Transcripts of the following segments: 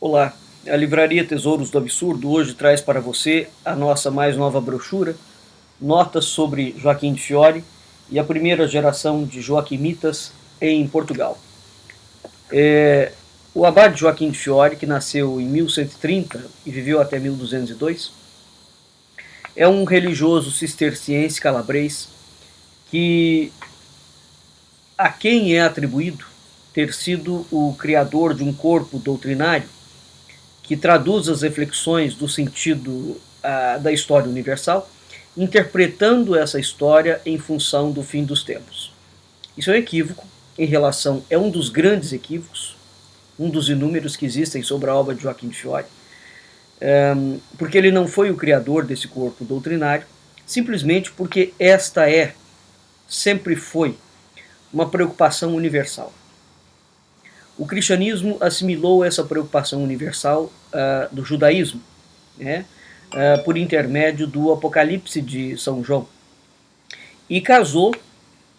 Olá, a Livraria Tesouros do Absurdo hoje traz para você a nossa mais nova brochura, notas sobre Joaquim de Fiori e a primeira geração de joaquimitas em Portugal. O abade Joaquim de Fiori, que nasceu em 1130 e viveu até 1202, é um religioso cisterciense calabrês a quem é atribuído ter sido o criador de um corpo doutrinário que traduz as reflexões do sentido da história universal, interpretando essa história em função do fim dos tempos. Isso é um equívoco é um dos grandes equívocos, um dos inúmeros que existem sobre a obra de Joaquim de Fiori, porque ele não foi o criador desse corpo doutrinário, simplesmente porque esta sempre foi, uma preocupação universal. O cristianismo assimilou essa preocupação universal do judaísmo, né, por intermédio do Apocalipse de São João, e casou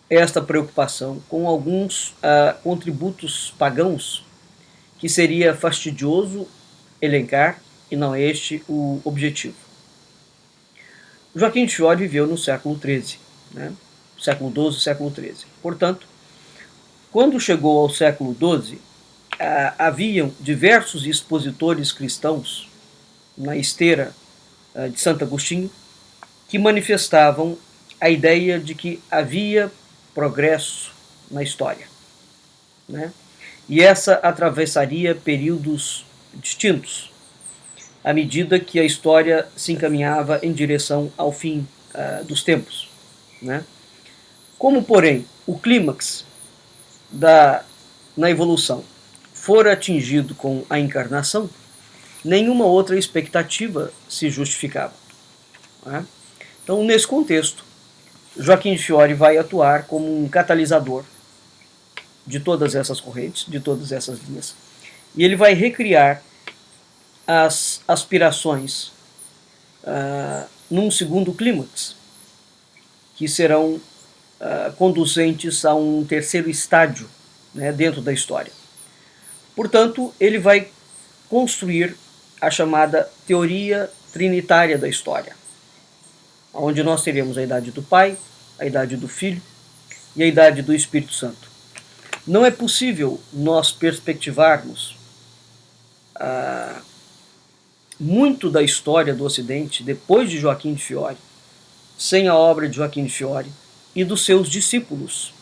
esta preocupação com alguns contributos pagãos que seria fastidioso elencar, e não é este o objetivo. Joaquim de Fiori viveu no século XIII, né, século XII, século XIII. Portanto, quando chegou ao século XII, haviam diversos expositores cristãos na esteira de Santo Agostinho que manifestavam a ideia de que havia progresso na história, né? E essa atravessaria períodos distintos à medida que a história se encaminhava em direção ao fim dos tempos, né? Como, porém, o clímax na evolução for atingido com a encarnação, nenhuma outra expectativa se justificava, né? Então, nesse contexto, Joaquim de Fiori vai atuar como um catalisador de todas essas correntes, de todas essas linhas, e ele vai recriar as aspirações num segundo clímax, que serão conduzentes a um terceiro estágio, né, dentro da história. Portanto, ele vai construir a chamada teoria trinitária da história, onde nós teremos a idade do Pai, a idade do Filho e a idade do Espírito Santo. Não é possível nós perspectivarmos muito da história do Ocidente depois de Joaquim de Fiori, sem a obra de Joaquim de Fiori e dos seus discípulos.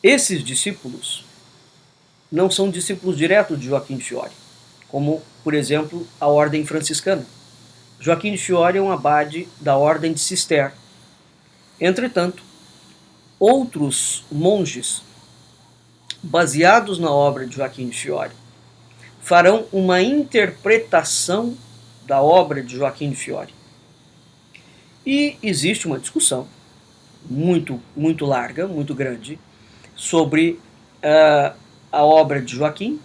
Esses discípulos não são discípulos diretos de Joaquim de Fiori, como, por exemplo, a Ordem Franciscana. Joaquim de Fiori é um abade da Ordem de Cister. Entretanto, outros monges, baseados na obra de Joaquim de Fiori, farão uma interpretação da obra de Joaquim de Fiori. E existe uma discussão muito larga, muito grande, sobre a obra de Joaquim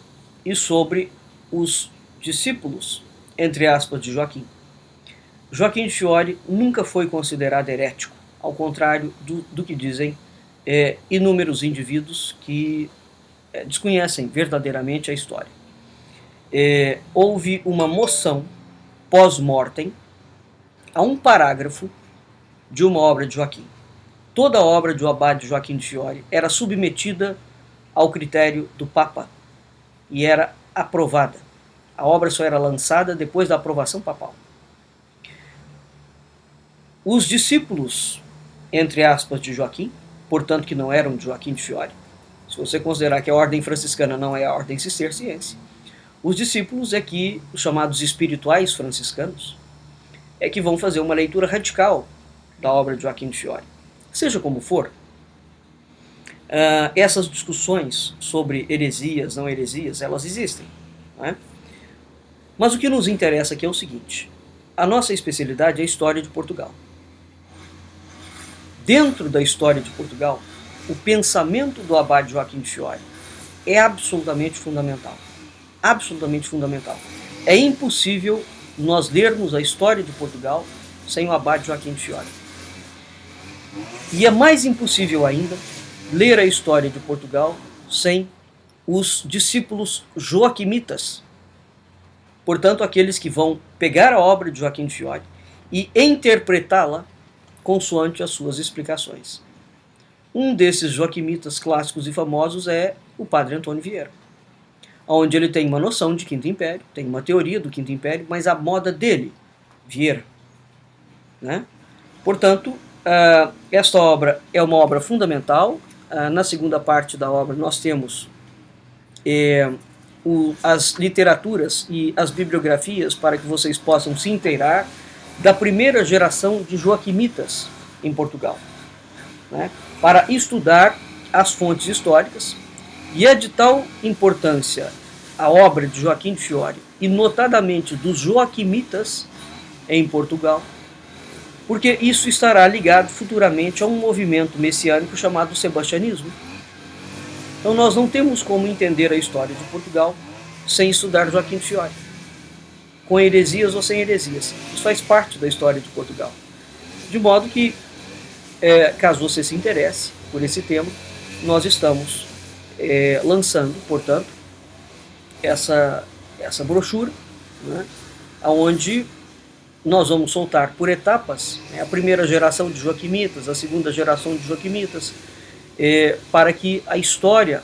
e sobre os discípulos, entre aspas, de Joaquim. Joaquim de Fiori nunca foi considerado herético, ao contrário do que dizem inúmeros indivíduos que desconhecem verdadeiramente a história. Houve uma moção pós-mortem a um parágrafo de uma obra de Joaquim. Toda a obra do abade Joaquim de Fiori era submetida ao critério do Papa e era aprovada. A obra só era lançada depois da aprovação papal. Os discípulos, entre aspas, de Joaquim, portanto que não eram de Joaquim de Fiori, se você considerar que a ordem franciscana não é a ordem cisterciense, os discípulos os chamados espirituais franciscanos, que vão fazer uma leitura radical da obra de Joaquim de Fiori. Seja como for, essas discussões sobre heresias, não heresias, elas existem, né? Mas o que nos interessa aqui é o seguinte: a nossa especialidade é a história de Portugal. Dentro da história de Portugal, o pensamento do abade Joaquim de Fiori é absolutamente fundamental. Absolutamente fundamental. É impossível nós lermos a história de Portugal sem o abade Joaquim de Fiori. E é mais impossível ainda ler a história de Portugal sem os discípulos joaquimitas. Portanto, aqueles que vão pegar a obra de Joaquim de Fiori e interpretá-la consoante as suas explicações. Um desses joaquimitas clássicos e famosos é o Padre Antônio Vieira, onde ele tem uma noção de Quinto Império, tem uma teoria do Quinto Império, mas a moda dele, Vieira. Né? Portanto, esta obra é uma obra fundamental. Na segunda parte da obra nós temos as literaturas e as bibliografias para que vocês possam se inteirar da primeira geração de joaquimitas em Portugal, né, para estudar as fontes históricas. E é de tal importância a obra de Joaquim de Fiori, e notadamente dos joaquimitas em Portugal, porque isso estará ligado futuramente a um movimento messiânico chamado sebastianismo. Então nós não temos como entender a história de Portugal sem estudar Joaquim de Fiori, com heresias ou sem heresias. Isso faz parte da história de Portugal. De modo que, caso você se interesse por esse tema, nós estamos lançando, portanto, essa brochura, né, onde nós vamos soltar por etapas, né, a primeira geração de joaquimitas, a segunda geração de joaquimitas, para que a história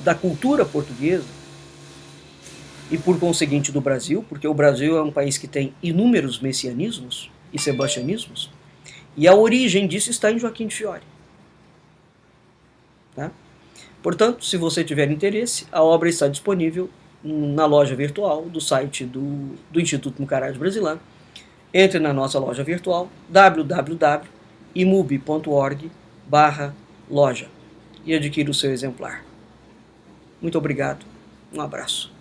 da cultura portuguesa e, por conseguinte, do Brasil, porque o Brasil é um país que tem inúmeros messianismos e sebastianismos, e a origem disso está em Joaquim de Fiori. Tá? Portanto, se você tiver interesse, a obra está disponível na loja virtual do site do Instituto Mucará Brasilã. Entre na nossa loja virtual www.imub.org/loja e adquira o seu exemplar. Muito obrigado, um abraço.